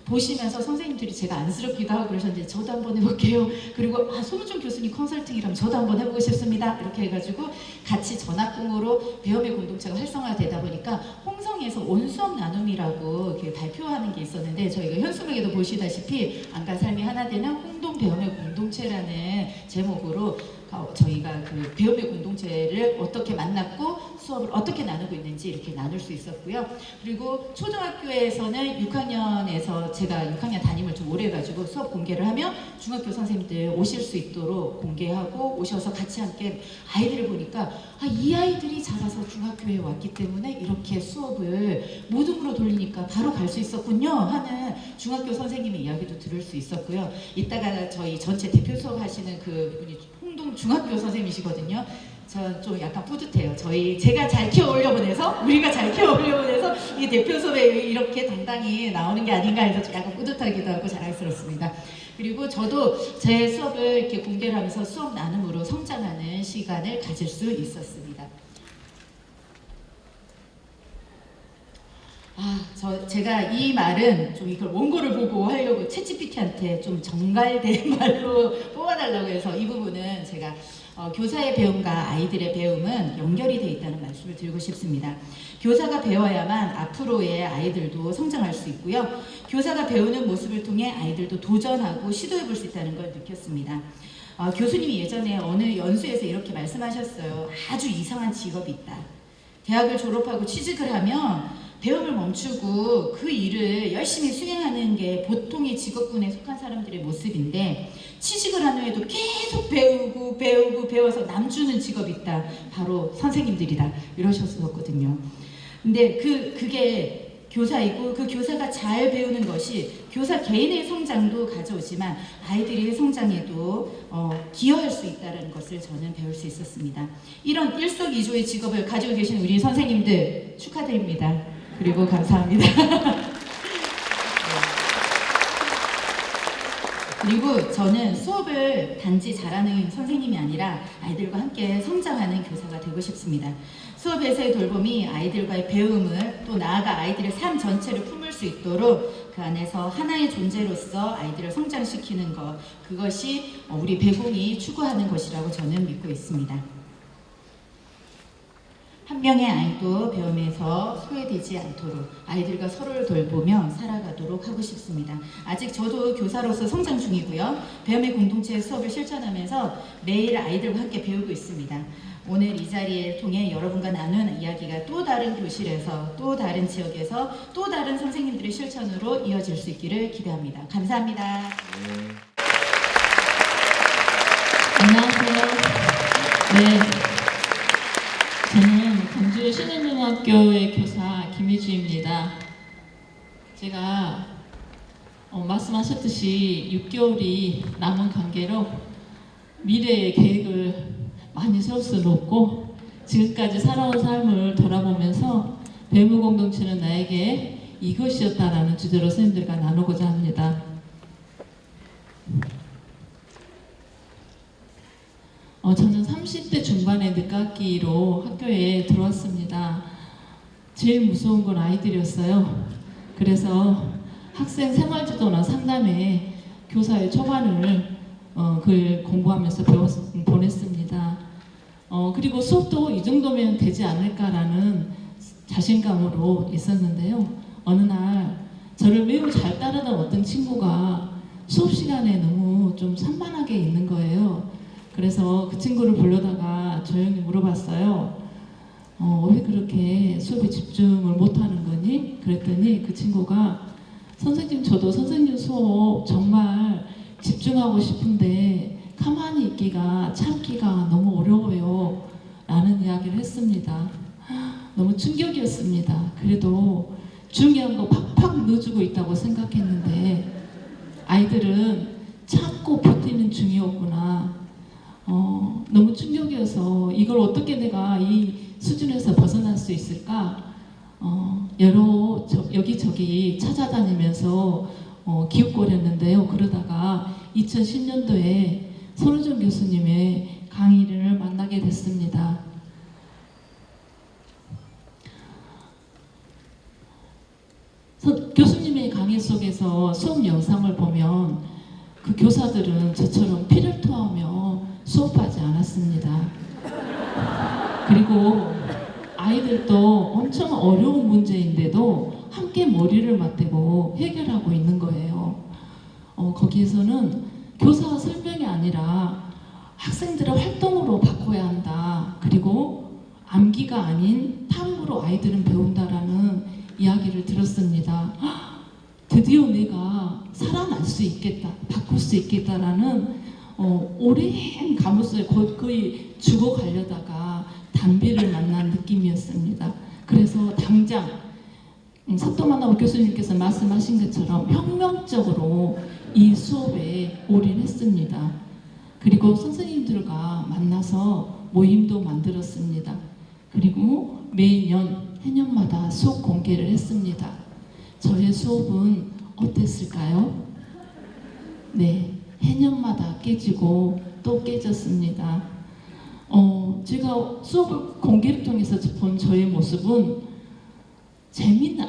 [SPEAKER 4] 보시면서 선생님들이 제가 안쓰럽기도 하고 그러셨는데 저도 한번 해볼게요. 그리고 손우정 교수님 컨설팅이라면 저도 한번 해보고 싶습니다. 이렇게 해가지고 같이 전학공으로 배움의 공동체가 활성화되다 보니까 홍성에서 온수업 나눔이라고 이렇게 발표하는 게 있었는데, 저희가 현수막에도 보시다시피 안과 삶이 하나 되는 홍동 배움의 공동체라는 제목으로 저희가 그 배움의 공동체를 어떻게 만났고 수업을 어떻게 나누고 있는지 이렇게 나눌 수 있었고요. 그리고 초등학교에서는 6학년에서 제가 6학년 담임을 좀 오래 해가지고 수업 공개를 하면 중학교 선생님들 오실 수 있도록 공개하고, 오셔서 같이 함께 아이들을 보니까 이 아이들이 자라서 중학교에 왔기 때문에 이렇게 수업을 모둠으로 돌리니까 바로 갈 수 있었군요 하는 중학교 선생님의 이야기도 들을 수 있었고요. 이따가 저희 전체 대표 수업 하시는 그 분이 홍동 중학교 선생님이시거든요. 저 좀 약간 뿌듯해요. 제가 잘 키워 올려보내서, 우리가 잘 키워 올려보내서 이 대표 수업에 이렇게 당당히 나오는 게 아닌가 해서 좀 약간 뿌듯하기도 하고 자랑스럽습니다. 그리고 저도 제 수업을 이렇게 공개를 하면서 수업 나눔으로 성장하는 시간을 가질 수 있었습니다. 제가 이 말은 좀 이걸 원고를 보고 하려고 챗GPT한테 좀 정갈된 말로 뽑아달라고 해서, 이 부분은 제가 교사의 배움과 아이들의 배움은 연결이 되어 있다는 말씀을 드리고 싶습니다. 교사가 배워야만 앞으로의 아이들도 성장할 수 있고요. 교사가 배우는 모습을 통해 아이들도 도전하고 시도해 볼 수 있다는 걸 느꼈습니다. 교수님이 예전에 어느 연수에서 이렇게 말씀하셨어요. 아주 이상한 직업이 있다. 대학을 졸업하고 취직을 하면 배움을 멈추고 그 일을 열심히 수행하는 게 보통의 직업군에 속한 사람들의 모습인데, 취직을 한 후에도 계속 배워서 남 주는 직업이 있다. 바로 선생님들이다. 이러셨었거든요. 근데 그게 교사이고, 그 교사가 잘 배우는 것이 교사 개인의 성장도 가져오지만 아이들의 성장에도 기여할 수 있다는 것을 저는 배울 수 있었습니다. 이런 일석이조의 직업을 가지고 계신 우리 선생님들 축하드립니다. 그리고 감사합니다. 그리고 저는 수업을 단지 잘하는 선생님이 아니라 아이들과 함께 성장하는 교사가 되고 싶습니다. 수업에서의 돌봄이 아이들과의 배움을, 또 나아가 아이들의 삶 전체를 품을 수 있도록 그 안에서 하나의 존재로서 아이들을 성장시키는 것, 그것이 우리 배공이 추구하는 것이라고 저는 믿고 있습니다. 한 명의 아이도 배움에서 소외되지 않도록 아이들과 서로를 돌보며 살아가도록 하고 싶습니다. 아직 저도 교사로서 성장 중이고요. 배움의 공동체 수업을 실천하면서 매일 아이들과 함께 배우고 있습니다. 오늘 이 자리를 통해 여러분과 나눈 이야기가 또 다른 교실에서, 또 다른 지역에서, 또 다른 선생님들의 실천으로 이어질 수 있기를 기대합니다. 감사합니다.
[SPEAKER 5] 안녕하세요. 네. 저는 광주 신흥중학교의 교사 김희주입니다. 제가 말씀하셨듯이 6개월이 남은 관계로 미래의 계획을 많이 세울 수는 없고, 지금까지 살아온 삶을 돌아보면서 배움 공동체는 나에게 이것이었다라는 주제로 선생님들과 나누고자 합니다. 저는 30대 중반의 늦깎이로 학교에 들어왔습니다. 제일 무서운 건 아이들이었어요. 그래서 학생 생활지도나 상담에 교사의 초반을 글 공부하면서 보냈습니다. 그리고 수업도 이 정도면 되지 않을까라는 자신감으로 있었는데요. 어느 날 저를 매우 잘 따르던 어떤 친구가 수업 시간에 너무 좀 산만하게 있는 거예요. 그래서 그 친구를 불러다가 조용히 물어봤어요. 왜 그렇게 수업에 집중을 못하는 거니? 그랬더니 그 친구가 선생님, 저도 선생님 수업 정말 집중하고 싶은데 가만히 있기가, 참기가 너무 어려워요 라는 이야기를 했습니다. 너무 충격이었습니다. 그래도 중요한 거 팍팍 넣어주고 있다고 생각했는데 아이들은 참고 버티는 중이었구나. 너무 충격이어서 이걸 어떻게 내가 이 수준에서 벗어날 수 있을까? 여기저기 찾아다니면서 기웃거렸는데요. 그러다가 2010년도에 손우정 교수님의 강의를 만나게 됐습니다. 교수님의 강의 속에서 수업 영상을 보면 그 교사들은 저처럼 피를 토하며 수업하지 않았습니다. 그리고 아이들도 엄청 어려운 문제인데도 함께 머리를 맞대고 해결하고 있는 거예요. 거기에서는 교사 설명이 아니라 학생들의 활동으로 바꿔야 한다. 그리고 암기가 아닌 탐구로 아이들은 배운다라는 이야기를 들었습니다. 드디어 내가 살아날 수 있겠다, 바꿀 수 있겠다라는 오랜 감옥을 거의 죽어가려다가 단비를 만난 느낌이었습니다. 그래서 당장 사또만나부 교수님께서 말씀하신 것처럼 혁명적으로 이 수업에 올인했습니다. 그리고 선생님들과 만나서 모임도 만들었습니다. 그리고 매년 해년마다 수업 공개를 했습니다. 저의 수업은 어땠을까요? 네, 해년마다 깨지고 또 깨졌습니다. 제가 수업을 공개를 통해서 본 저의 모습은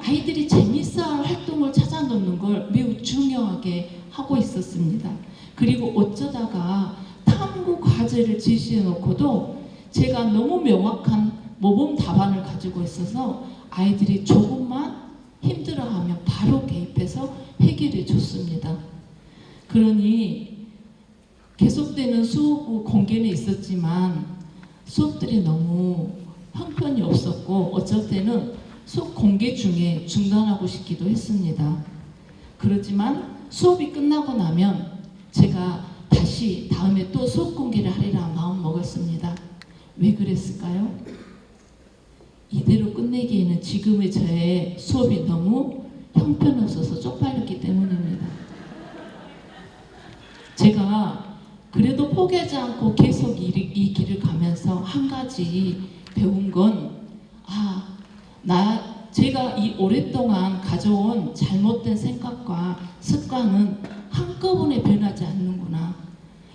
[SPEAKER 5] 아이들이 재밌어할 활동을 찾아 놓는 걸 매우 중요하게 하고 있었습니다. 그리고 어쩌다가 탐구 과제를 지시해 놓고도 제가 너무 명확한 모범 답안을 가지고 있어서 아이들이 조금만 힘들어하면 바로 개입해서 해결해 줬습니다. 그러니 계속되는 수업 공개는 있었지만 수업들이 너무 형편이 없었고 어쩔 때는 수업 공개 중에 중단하고 싶기도 했습니다. 그렇지만 수업이 끝나고 나면 제가 다시 다음에 또 수업 공개를 하리라 마음 먹었습니다. 왜 그랬을까요? 이대로 끝내기에는 지금의 저의 수업이 너무 형편없어서 쪽팔렸기 때문입니다. 제가 그래도 포기하지 않고 계속 이 길을 가면서 한 가지 배운 건 제가 이 오랫동안 가져온 잘못된 생각과 습관은 한꺼번에 변하지 않는구나.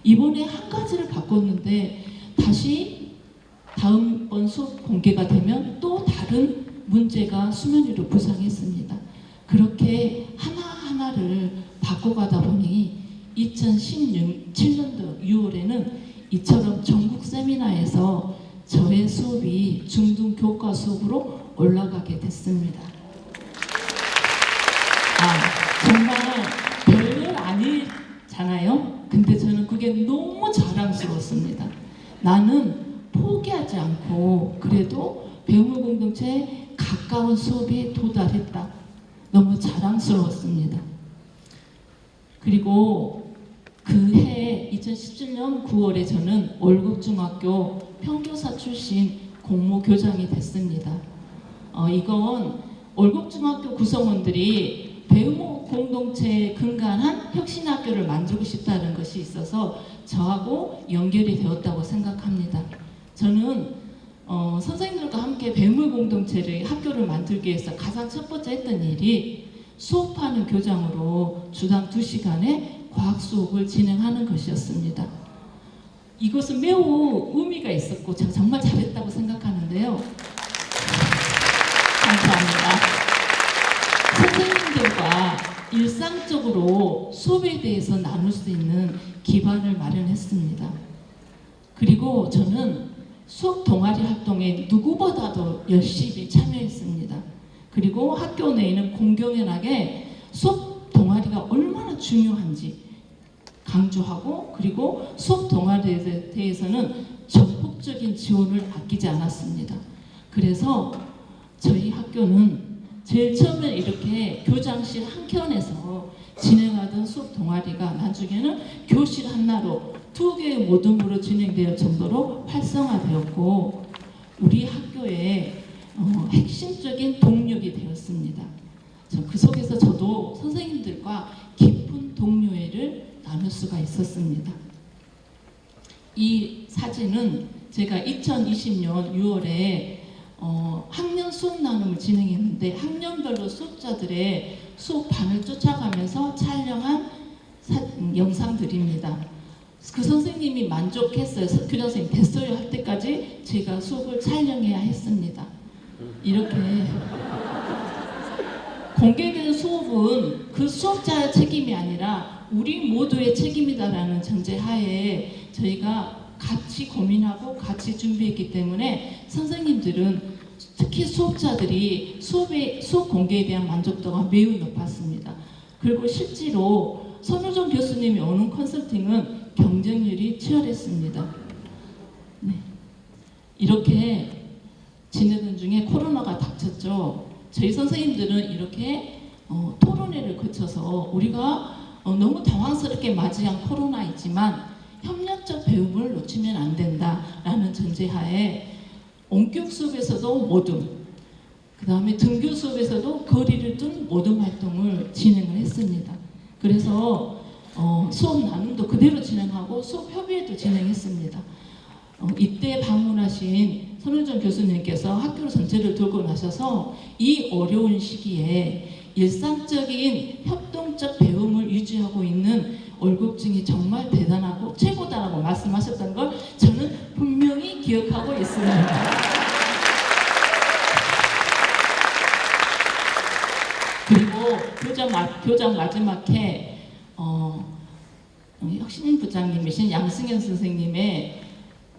[SPEAKER 5] 이번에 한 가지를 바꿨는데 다시 다음번 수업 공개가 되면 또 다른 문제가 수면 위로 부상했습니다. 그렇게 하나하나를 바꿔가다 보니 2017년도 6월에는 이처럼 전국 세미나에서 저의 수업이 중등 교과 수업으로 올라가게 됐습니다. 정말 별일 아니잖아요. 근데 저는 그게 너무 자랑스러웠습니다. 나는 포기하지 않고 그래도 배움의 공동체에 가까운 수업에 도달했다. 너무 자랑스러웠습니다. 그리고 그해 2017년 9월에 저는 월곡중학교 평교사 출신 공모교장이 됐습니다. 이건 월곡중학교 구성원들이 배움 공동체에 근간한 혁신학교를 만들고 싶다는 것이 있어서 저하고 연결이 되었다고 생각합니다. 저는 선생님들과 함께 배움 공동체를 학교를 만들기 위해서 가장 첫 번째 했던 일이 수업하는 교장으로 주당 2시간의 과학 수업을 진행하는 것이었습니다. 이것은 매우 의미가 있었고 제가 정말 잘했다고 생각하는데요. 감사합니다. 선생님들과 일상적으로 수업에 대해서 나눌 수 있는 기반을 마련했습니다. 그리고 저는 수업 동아리 활동에 누구보다도 열심히 참여했습니다. 그리고 학교 내에는 공공연하게 수업 동아리가 얼마나 중요한지 강조하고 그리고 수업 동아리에 대해서는 적극적인 지원을 아끼지 않았습니다. 그래서 저희 학교는 제일 처음에 이렇게 교장실 한켠에서 진행하던 수업 동아리가 나중에는 교실 하나로 2개의 모둠으로 진행될 정도로 활성화되었고 우리 학교의 핵심적인 동력이 되었습니다. 그 속에서 저도 선생님들과 깊은 동료애를 나눌 수가 있었습니다. 이 사진은 제가 2020년 6월에 학년 수업 나눔을 진행했는데 학년별로 수업자들의 수업반을 쫓아가면서 촬영한 영상들입니다. 그 선생님이 만족했어요. 교장 선생님 됐어요 할 때까지 제가 수업을 촬영해야 했습니다. 이렇게 공개된 수업은 그 수업자의 책임이 아니라 우리 모두의 책임이다라는 전제하에 저희가 같이 고민하고 같이 준비했기 때문에 선생님들은 특히 수업자들이 수업 공개에 대한 만족도가 매우 높았습니다. 그리고 실제로 선우정 교수님이 오는 컨설팅은 경쟁률이 치열했습니다. 네. 이렇게 지내던 중에 코로나가 닥쳤죠. 저희 선생님들은 이렇게 토론회를 거쳐서 우리가 너무 당황스럽게 맞이한 코로나이지만 협력적 배움을 놓치면 안 된다라는 전제하에 원격 수업에서도 모둠, 그 다음에 등교 수업에서도 거리를 둔 모둠 활동을 진행을 했습니다. 그래서 수업 나눔도 그대로 진행하고 수업 협의회도 진행했습니다. 이때 방문하신 선우정 교수님께서 학교 전체를 돌고 나셔서 이 어려운 시기에 일상적인 협동적 배움을 유지하고 있는 월급증이 정말 대단하고 최고다라고 말씀하셨던 걸 저는 분명히 기억하고 있습니다. 그리고 교장 마지막 해 혁신부장님이신 양승현 선생님의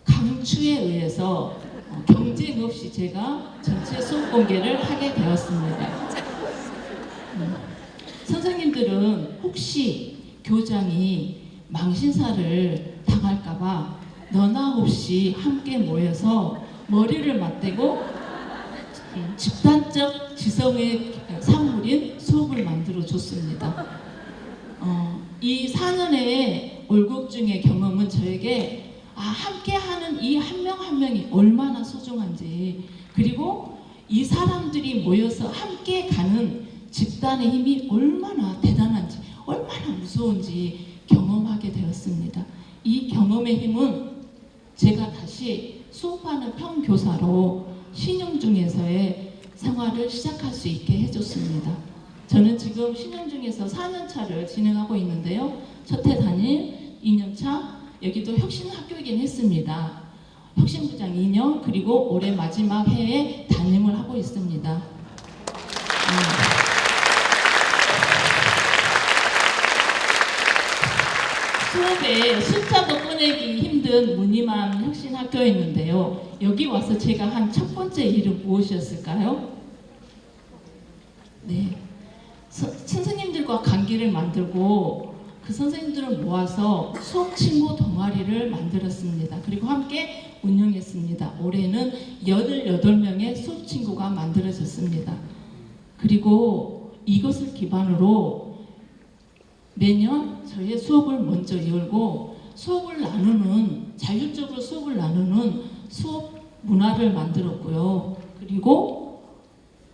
[SPEAKER 5] 강추에 의해서 경쟁 없이 제가 전체 수업 공개를 하게 되었습니다. 선생님들은 혹시 교장이 망신사를 당할까봐 너나 없이 함께 모여서 머리를 맞대고 집단적 지성의 산물인 수업을 만들어 줬습니다. 이 4년의 월급중의 경험은 저에게 함께하는 이 한 명 한 명이 얼마나 소중한지, 그리고 이 사람들이 모여서 함께 가는 집단의 힘이 얼마나 대단한지, 얼마나 무서운지 경험하게 되었습니다. 이 경험의 힘은 제가 다시 수업하는 평교사로 신영중에서의 생활을 시작할 수 있게 해줬습니다. 저는 지금 신영중에서 4년차를 진행하고 있는데요. 첫 해 담임, 2년차, 여기도 혁신학교이긴 했습니다. 혁신부장 2년, 그리고 올해 마지막 해에 담임을 하고 있습니다. 수업에 숫자도 꺼내기 힘든 무늬만 혁신학교였는데요. 여기 와서 제가 한 첫 번째 일은 무엇이었을까요? 네, 선생님들과 관계를 만들고 그 선생님들을 모아서 수업 친구 동아리를 만들었습니다. 그리고 함께 운영했습니다. 올해는 18명의 수업 친구가 만들어졌습니다. 그리고 이것을 기반으로 매년 저의 수업을 먼저 열고 수업을 나누는, 자율적으로 수업을 나누는 수업 문화를 만들었고요. 그리고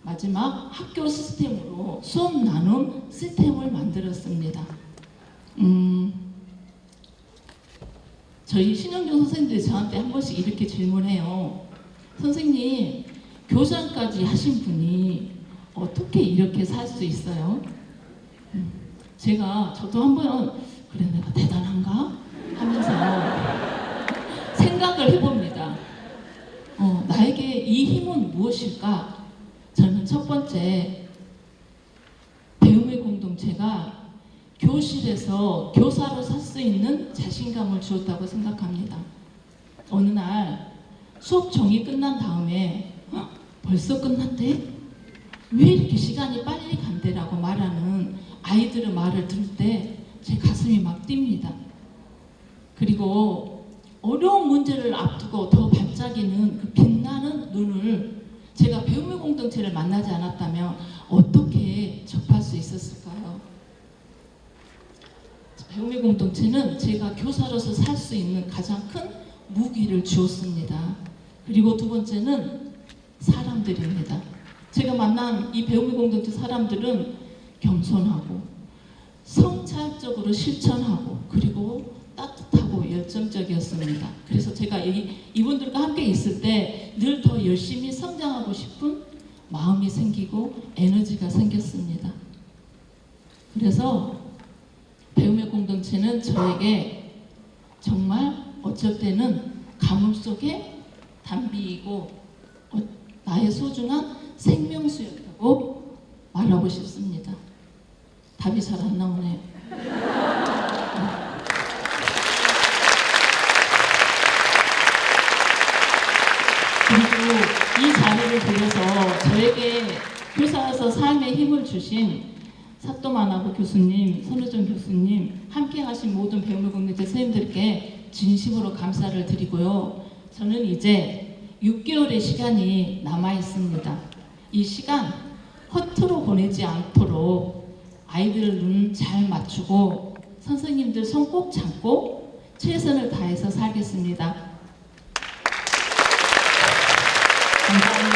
[SPEAKER 5] 마지막 학교 시스템으로 수업 나눔 시스템을 만들었습니다. 저희 신영중 선생님들이 저한테 한 번씩 이렇게 질문해요. 선생님, 교장까지 하신 분이 어떻게 이렇게 살 수 있어요? 저도 한번 그래 내가 대단한가? 하면서 생각을 해봅니다. 나에게 이 힘은 무엇일까? 저는 첫 번째, 배움의 공동체가 교실에서 교사로 살 수 있는 자신감을 주었다고 생각합니다. 어느 날 수업 정이 끝난 다음에 벌써 끝났대? 왜 이렇게 시간이 빨리 간대라고 말하는 아이들의 말을 들을 때 제 가슴이 막 뜁니다. 그리고 어려운 문제를 앞두고 더 반짝이는 그 빛나는 눈을 제가 배움의 공동체를 만나지 않았다면 어떻게 접할 수 있었을까요? 배움의 공동체는 제가 교사로서 살 수 있는 가장 큰 무기를 주었습니다. 그리고 두 번째는 사람들입니다. 제가 만난 이 배움의 공동체 사람들은 겸손하고 성찰적으로 실천하고 그리고 따뜻하고 열정적이었습니다. 그래서 제가 이분들과 함께 있을 때 늘 더 열심히 성장하고 싶은 마음이 생기고 에너지가 생겼습니다. 그래서 배움의 공동체는 저에게 정말 어쩔 때는 가뭄 속에 단비이고 나의 소중한 생명수였다고 말하고 싶습니다. 답이 잘 안 나오네요. 그리고 이 자리를 빌려서 저에게 교사로서 삶의 힘을 주신 사또만하고 교수님, 선우정 교수님, 함께 하신 모든 배움의 공동체 선생님들께 진심으로 감사를 드리고요. 저는 이제 6개월의 시간이 남아 있습니다. 이 시간 허투루 보내지 않도록 아이들 눈 잘 맞추고 선생님들 손 꼭 잡고 최선을 다해서 살겠습니다. 감사합니다.